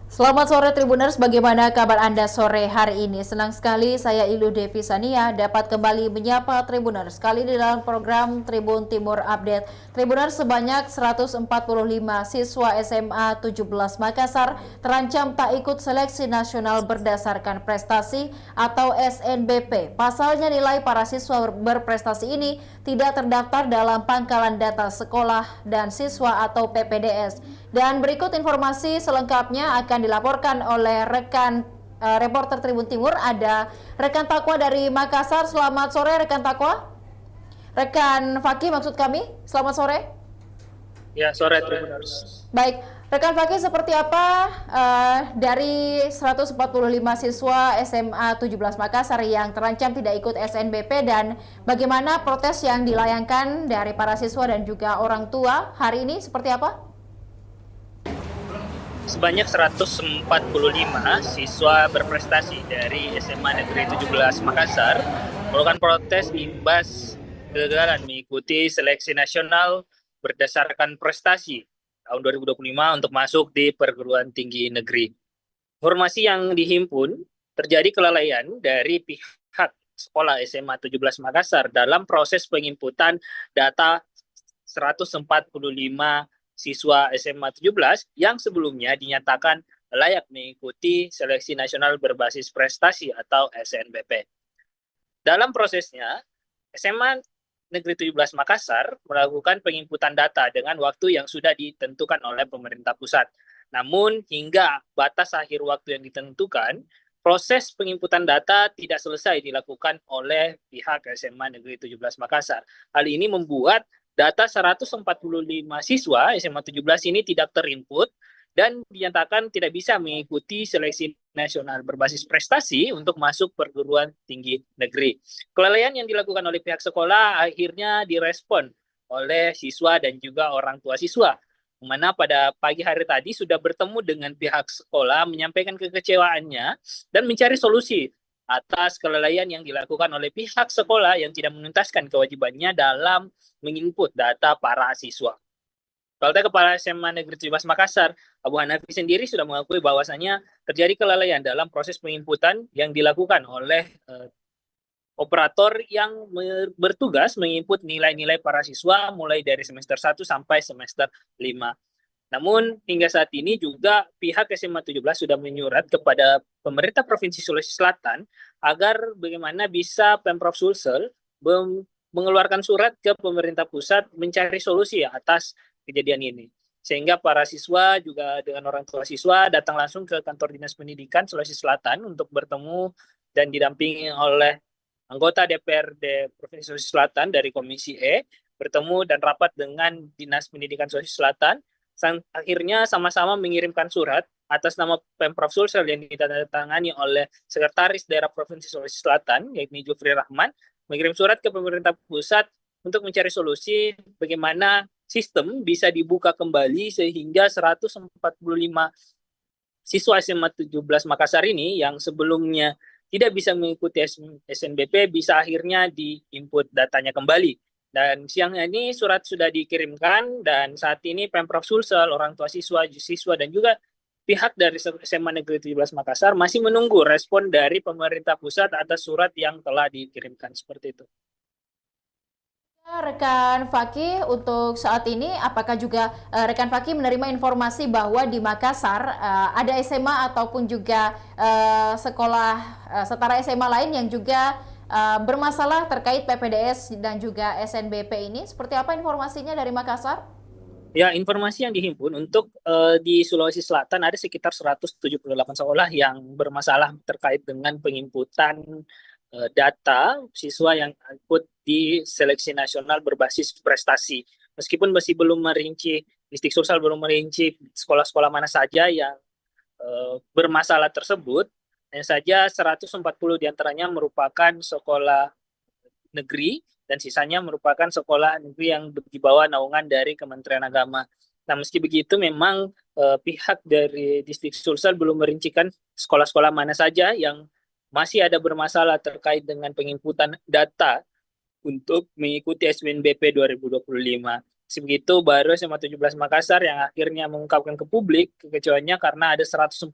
Selamat sore Tribuners, bagaimana kabar Anda sore hari ini? Senang sekali saya Ilu Devi Sania dapat kembali menyapa Tribuners. Kali ini dalam program Tribun Timur Update. Tribuners, sebanyak 145 siswa SMA 17 Makassar terancam tak ikut seleksi nasional berdasarkan prestasi atau SNBP. Pasalnya nilai para siswa berprestasi ini tidak terdaftar dalam pangkalan data sekolah dan siswa atau PPDS. Dan berikut informasi selengkapnya akan dilaporkan oleh rekan reporter Tribun Timur. Ada rekan Takwa dari Makassar. Selamat sore rekan Takwa. Rekan Fakih maksud kami. Selamat sore. Ya, sore Tribuners. Baik, rekan Fakih, seperti apa dari 145 siswa SMA 17 Makassar yang terancam tidak ikut SNBP, dan bagaimana protes yang dilayangkan dari para siswa dan juga orang tua hari ini seperti apa? Sebanyak 145 siswa berprestasi dari SMA Negeri 17 Makassar melakukan protes imbas kegagalan mengikuti seleksi nasional berdasarkan prestasi tahun 2025 untuk masuk di perguruan tinggi negeri. Informasi yang dihimpun, terjadi kelalaian dari pihak sekolah SMA 17 Makassar dalam proses penginputan data 145 siswa SMA 17 yang sebelumnya dinyatakan layak mengikuti seleksi nasional berbasis prestasi atau SNBP. Dalam prosesnya, SMA Negeri 17 Makassar melakukan penginputan data dengan waktu yang sudah ditentukan oleh pemerintah pusat. Namun, hingga batas akhir waktu yang ditentukan, proses penginputan data tidak selesai dilakukan oleh pihak SMA Negeri 17 Makassar. Hal ini membuat data 145 siswa SMA 17 ini tidak terinput dan dinyatakan tidak bisa mengikuti seleksi nasional berbasis prestasi untuk masuk perguruan tinggi negeri. Kelalaian yang dilakukan oleh pihak sekolah akhirnya direspon oleh siswa dan juga orang tua siswa, mana pada pagi hari tadi sudah bertemu dengan pihak sekolah menyampaikan kekecewaannya dan mencari solusi atas kelalaian yang dilakukan oleh pihak sekolah yang tidak menuntaskan kewajibannya dalam menginput data para siswa. PLT Kepala SMA Negeri 17 Makassar, Abu Hanafi sendiri sudah mengakui bahwasannya terjadi kelalaian dalam proses penginputan yang dilakukan oleh operator yang bertugas menginput nilai-nilai para siswa mulai dari semester 1 sampai semester 5. Namun hingga saat ini juga pihak SMA 17 sudah menyurat kepada pemerintah Provinsi Sulawesi Selatan agar bagaimana bisa Pemprov Sulsel mengeluarkan surat ke pemerintah pusat mencari solusi atas kejadian ini. Sehingga para siswa juga dengan orang tua siswa datang langsung ke kantor Dinas Pendidikan Sulawesi Selatan untuk bertemu dan didampingi oleh anggota DPRD Provinsi Sulawesi Selatan dari Komisi E, bertemu dan rapat dengan Dinas Pendidikan Sulawesi Selatan. Akhirnya sama-sama mengirimkan surat atas nama Pemprov Sulsel yang ditandatangani oleh Sekretaris Daerah Provinsi Sulawesi Selatan, yakni Jufri Rahman, mengirim surat ke pemerintah pusat untuk mencari solusi bagaimana sistem bisa dibuka kembali sehingga 145 siswa SMA 17 Makassar ini yang sebelumnya tidak bisa mengikuti SNBP bisa akhirnya diinput datanya kembali. Dan siang ini surat sudah dikirimkan dan saat ini Pemprov Sulsel, orang tua siswa dan juga pihak dari SMA Negeri 17 Makassar masih menunggu respon dari pemerintah pusat atas surat yang telah dikirimkan seperti itu. Rekan Fakih, untuk saat ini apakah juga rekan Fakih menerima informasi bahwa di Makassar ada SMA ataupun juga sekolah setara SMA lain yang juga bermasalah terkait PPDS dan juga SNBP ini? Seperti apa informasinya dari Makassar? Ya, informasi yang dihimpun untuk di Sulawesi Selatan ada sekitar 178 sekolah yang bermasalah terkait dengan penginputan data siswa yang ikut di seleksi nasional berbasis prestasi. Meskipun masih belum merinci, Distrik Sulsel belum merinci sekolah-sekolah mana saja yang bermasalah tersebut, hanya saja 140 diantaranya merupakan sekolah negeri dan sisanya merupakan sekolah negeri yang di bawah naungan dari Kementerian Agama. Nah, meski begitu memang pihak dari Distrik Sulsel belum merincikan sekolah-sekolah mana saja yang masih ada bermasalah terkait dengan penginputan data untuk mengikuti SBNBP 2025. Sebegitu baru SMA 17 Makassar yang akhirnya mengungkapkan ke publik kekecewanya karena ada 145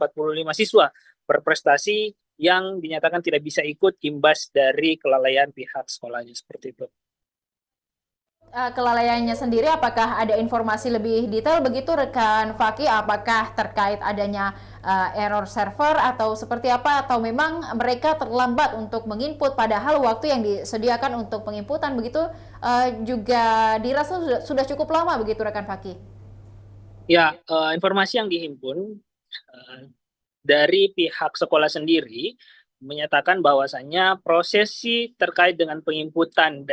siswa berprestasi yang dinyatakan tidak bisa ikut imbas dari kelalaian pihak sekolahnya seperti itu. Kelalaiannya sendiri, apakah ada informasi lebih detail begitu rekan Faki? Apakah terkait adanya error server atau seperti apa? Atau memang mereka terlambat untuk menginput padahal waktu yang disediakan untuk penginputan begitu juga dirasa sudah cukup lama begitu rekan Faki? Ya, informasi yang dihimpun dari pihak sekolah sendiri menyatakan bahwasannya prosesi terkait dengan penginputan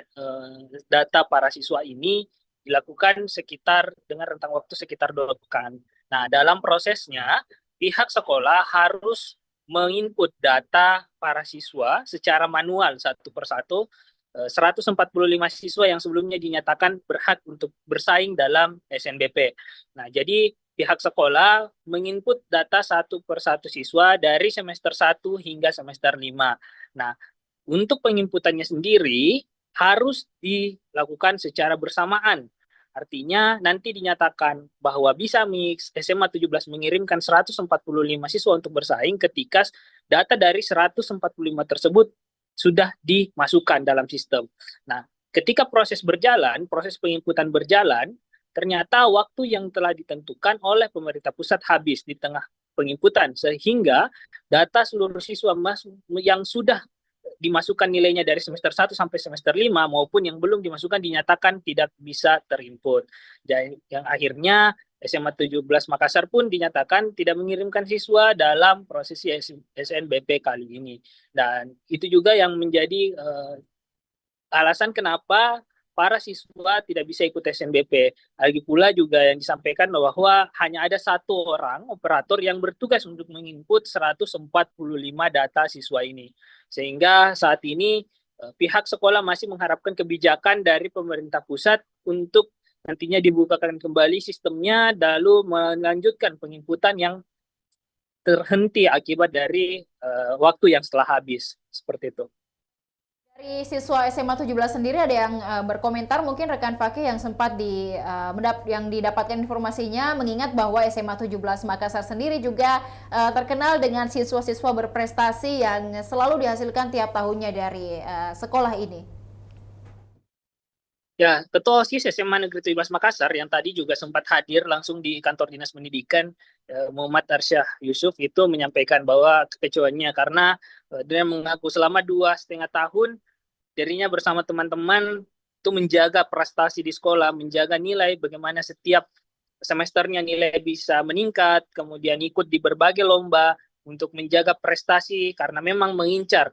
data para siswa ini dilakukan sekitar dengan rentang waktu sekitar 2 pekan. Nah, dalam prosesnya pihak sekolah harus menginput data para siswa secara manual satu persatu 145 siswa yang sebelumnya dinyatakan berhak untuk bersaing dalam SNBP. Nah, jadi pihak sekolah menginput data satu persatu siswa dari semester 1 hingga semester 5. Nah, untuk penginputannya sendiri harus dilakukan secara bersamaan. Artinya nanti dinyatakan bahwa bisa mix SMA 17 mengirimkan 145 siswa untuk bersaing ketika data dari 145 tersebut sudah dimasukkan dalam sistem. Nah, ketika proses penginputan berjalan, ternyata waktu yang telah ditentukan oleh pemerintah pusat habis di tengah penginputan, sehingga data seluruh siswa yang sudah dimasukkan nilainya dari semester 1 sampai semester 5 maupun yang belum dimasukkan dinyatakan tidak bisa terinput. Dan yang akhirnya SMA 17 Makassar pun dinyatakan tidak mengirimkan siswa dalam prosesi SNBP kali ini. Dan itu juga yang menjadi alasan kenapa para siswa tidak bisa ikut SNBP. Lagi pula juga yang disampaikan bahwa hanya ada satu orang operator yang bertugas untuk menginput 145 data siswa ini. Sehingga saat ini pihak sekolah masih mengharapkan kebijakan dari pemerintah pusat untuk nantinya dibukakan kembali sistemnya lalu melanjutkan penginputan yang terhenti akibat dari waktu yang setelah habis. Seperti itu. Dari siswa SMA 17 sendiri ada yang berkomentar, mungkin rekan Fakih yang sempat yang didapatkan informasinya mengingat bahwa SMA 17 Makassar sendiri juga terkenal dengan siswa-siswa berprestasi yang selalu dihasilkan tiap tahunnya dari sekolah ini. Ya, Ketua OSIS SMA Negeri 17 Makassar yang tadi juga sempat hadir langsung di kantor Dinas Pendidikan, Muhammad Arsyah Yusuf, itu menyampaikan bahwa kekecewanya karena dia mengaku selama 2,5 tahun dirinya bersama teman-teman itu menjaga prestasi di sekolah, menjaga nilai, bagaimana setiap semesternya nilai bisa meningkat, kemudian ikut di berbagai lomba untuk menjaga prestasi karena memang mengincar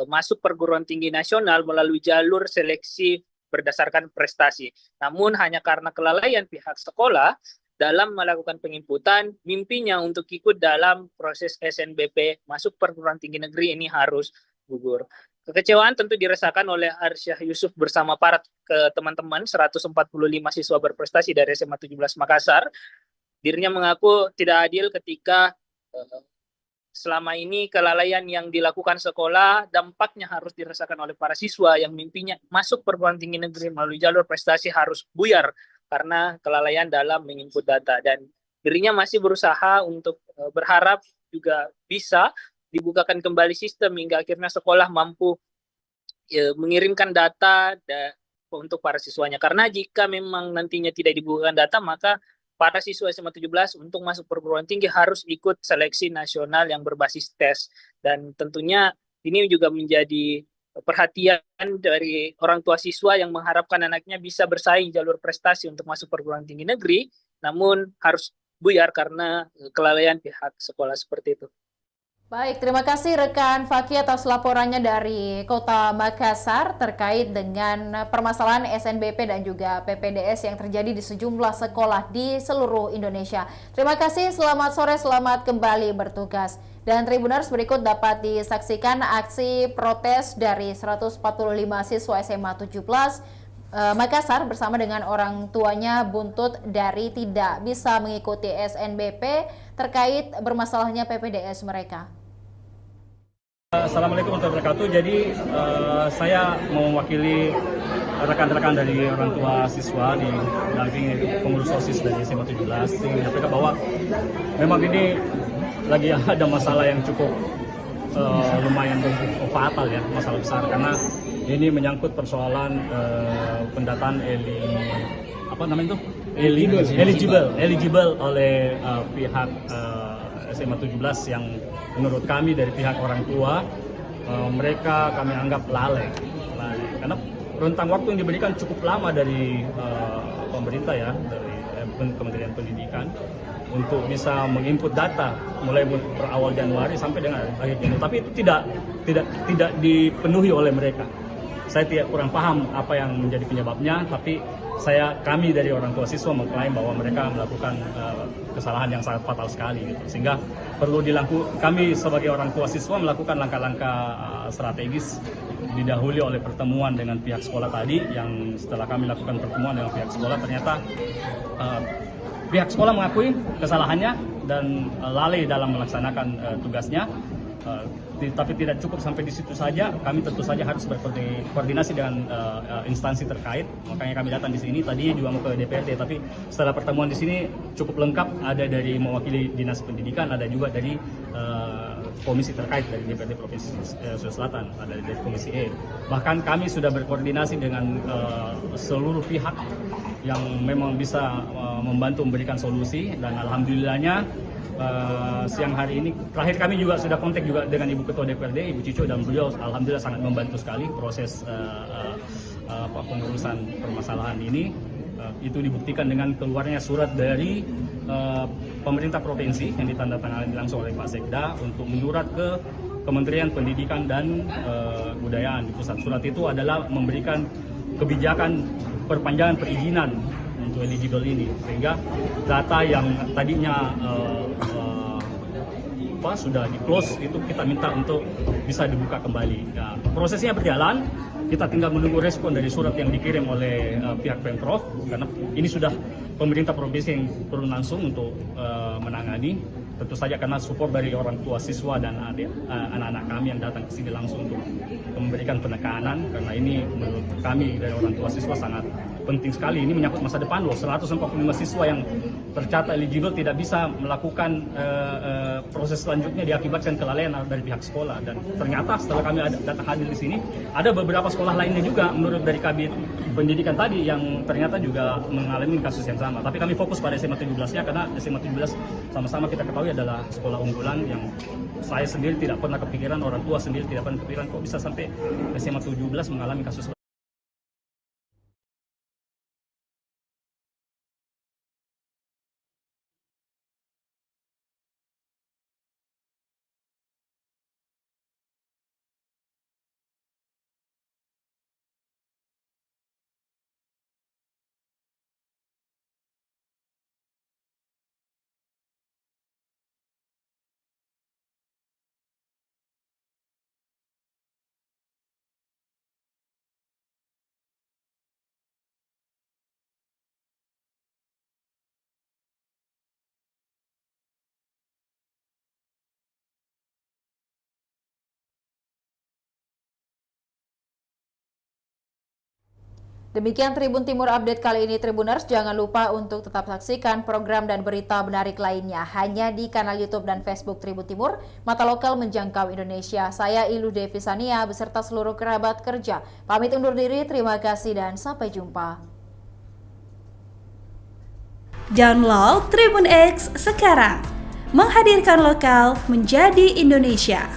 masuk perguruan tinggi nasional melalui jalur seleksi berdasarkan prestasi. Namun hanya karena kelalaian pihak sekolah dalam melakukan penginputan, mimpinya untuk ikut dalam proses SNBP masuk perguruan tinggi negeri ini harus gugur. Kekecewaan tentu dirasakan oleh Arsyah Yusuf bersama para teman-teman 145 siswa berprestasi dari SMA 17 Makassar. Dirinya mengaku tidak adil ketika selama ini kelalaian yang dilakukan sekolah dampaknya harus dirasakan oleh para siswa yang mimpinya masuk perguruan tinggi negeri melalui jalur prestasi harus buyar karena kelalaian dalam menginput data. Dan dirinya masih berusaha untuk berharap juga bisa dibukakan kembali sistem hingga akhirnya sekolah mampu mengirimkan data untuk para siswanya. Karena jika memang nantinya tidak dibukakan data, maka para siswa SMA 17 untuk masuk perguruan tinggi harus ikut seleksi nasional yang berbasis tes. Dan tentunya ini juga menjadi perhatian dari orang tua siswa yang mengharapkan anaknya bisa bersaing jalur prestasi untuk masuk perguruan tinggi negeri, namun harus buyar karena kelalaian pihak sekolah seperti itu. Baik, terima kasih rekan Fakih atas laporannya dari Kota Makassar terkait dengan permasalahan SNBP dan juga PPDS yang terjadi di sejumlah sekolah di seluruh Indonesia. Terima kasih, selamat sore, selamat kembali bertugas. Dan Tribuners, berikut dapat disaksikan aksi protes dari 145 siswa SMA 17 Makassar bersama dengan orang tuanya buntut dari tidak bisa mengikuti SNBP terkait bermasalahnya PPDS mereka. Assalamualaikum warahmatullahi wabarakatuh. Jadi saya mewakili rekan-rekan dari orang tua siswa di dampingi pengurus OSIS dari SMA 17 menyampaikan bahwa memang ini lagi ada masalah yang cukup lumayan fatal ya, masalah besar karena ini menyangkut persoalan pendataan eligible oleh pihak SMA 17 yang menurut kami dari pihak orang tua mereka kami anggap lalai karena rentang waktu yang diberikan cukup lama dari pemerintah ya, dari Kementerian Pendidikan untuk bisa menginput data mulai berawal Januari sampai dengan akhir Januari, tapi itu tidak dipenuhi oleh mereka. Saya kurang paham apa yang menjadi penyebabnya, tapi kami dari orang tua siswa mengklaim bahwa mereka melakukan kesalahan yang sangat fatal sekali gitu. Sehingga perlu kami sebagai orang tua siswa melakukan langkah-langkah strategis didahului oleh pertemuan dengan pihak sekolah tadi, yang setelah kami lakukan pertemuan dengan pihak sekolah ternyata pihak sekolah mengakui kesalahannya dan lalai dalam melaksanakan tugasnya. Tapi tidak cukup sampai di situ saja, kami tentu saja harus berkoordinasi dengan instansi terkait. Makanya kami datang di sini, tadinya juga mau ke DPRD, tapi setelah pertemuan di sini cukup lengkap, ada dari mewakili Dinas Pendidikan, ada juga dari komisi terkait dari DPRD Provinsi Sulawesi Selatan, ada dari Komisi E. Bahkan kami sudah berkoordinasi dengan seluruh pihak yang memang bisa membantu memberikan solusi, dan alhamdulillahnya siang hari ini terakhir kami juga sudah kontak juga dengan Ibu Ketua DPRD, Ibu Cico, dan beliau alhamdulillah sangat membantu sekali proses pengurusan permasalahan ini. Itu dibuktikan dengan keluarnya surat dari pemerintah provinsi yang ditandatangani langsung oleh Pak Sekda untuk menyurat ke Kementerian Pendidikan dan Kebudayaan di pusat. Surat itu adalah memberikan kebijakan perpanjangan perizinan untuk eligible ini, sehingga data yang tadinya sudah di close itu kita minta untuk bisa dibuka kembali. Nah, prosesnya berjalan, kita tinggal menunggu respon dari surat yang dikirim oleh pihak Pemprov, karena ini sudah pemerintah provinsi yang turun langsung untuk menangani. Tentu saja karena support dari orang tua siswa dan anak-anak kami yang datang ke sini langsung untuk memberikan penekanan, karena ini menurut kami dari orang tua siswa sangat penting sekali. Ini menyangkut masa depan loh, 145 siswa yang tercatat eligible tidak bisa melakukan proses selanjutnya diakibatkan kelalaian dari pihak sekolah. Dan ternyata setelah kami datang hadir di sini, ada beberapa sekolah lainnya juga menurut dari Kabid Pendidikan tadi yang ternyata juga mengalami kasus yang sama. Tapi kami fokus pada SMA 17-nya karena SMA 17 sama-sama kita ketahui adalah sekolah unggulan yang saya sendiri tidak pernah kepikiran, orang tua sendiri tidak pernah kepikiran kok bisa sampai SMA 17 mengalami kasus. Demikian Tribun Timur Update kali ini, Tribuners. Jangan lupa untuk tetap saksikan program dan berita menarik lainnya hanya di kanal YouTube dan Facebook Tribun Timur, mata lokal menjangkau Indonesia. Saya Ilu Devisania beserta seluruh kerabat kerja pamit undur diri. Terima kasih dan sampai jumpa. Download Tribun X sekarang, menghadirkan lokal menjadi Indonesia.